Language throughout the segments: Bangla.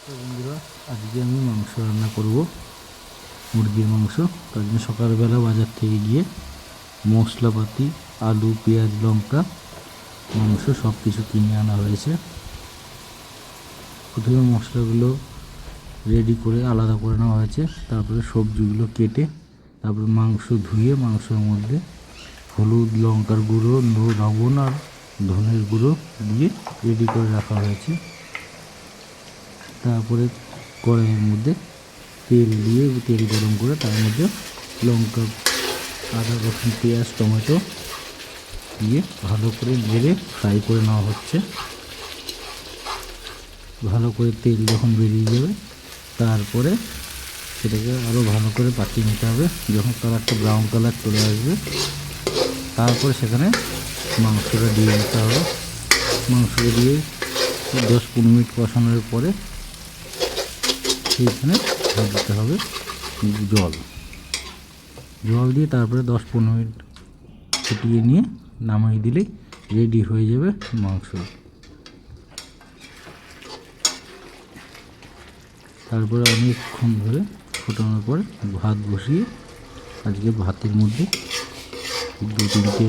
তো বন্ধুরা, আজকে আমি মাংস রান্না করব, মুরগির মাংস। তার জন্য সকালবেলা বাজার থেকে গিয়ে মশলাপাতি, আলু, পেঁয়াজ, লঙ্কা, মাংস সব কিছু কিনে আনা হয়েছে। প্রথমে মশলাগুলো রেডি করে আলাদা করে নেওয়া হয়েছে, তারপরে সবজিগুলো কেটে, তারপরে মাংস ধুয়ে মাংসের মধ্যে হলুদ, লঙ্কার গুঁড়ো, লবণ আর ধনের গুঁড়ো দিয়ে রেডি করে রাখা হয়েছে। তারপরে কড়াইয়ের মধ্যে তেল দিয়ে তেল গরম করে তার মধ্যে লঙ্কা, আদা, রসুন, পেঁয়াজ, টমেটো দিয়ে ভালো করে নেড়ে ফ্রাই করে নেওয়া হচ্ছে। ভালো করে তেল যখন বেরিয়ে যাবে তারপরে সেটাকে আরও ভালো করে পাকিয়ে নিতে হবে। যখন কালারটা ব্রাউন কালার চলে আসবে তারপরে সেখানে মাংসটা দিয়ে দিতে হবে। মাংসটা দিয়ে 10-15 মিনিট কষানোর পরে সেইখানে দিতে হবে জল দিয়ে তারপরে 10-15 মিনিট ফুটিয়ে নিয়ে নামিয়ে দিলেই রেডি হয়ে যাবে মাংস। তারপরে অনেকক্ষণ ধরে ফোটানোর পরে ভাত বসিয়ে, আজকে ভাতের মধ্যে 2-3টে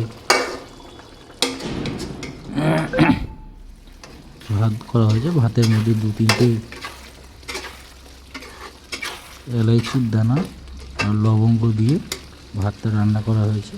ভাত করা হয়েছে। ভাতের মধ্যে 2-3টে এলাইচির দানা আর লবঙ্গ দিয়ে ভাতটা রান্না করা হয়েছে।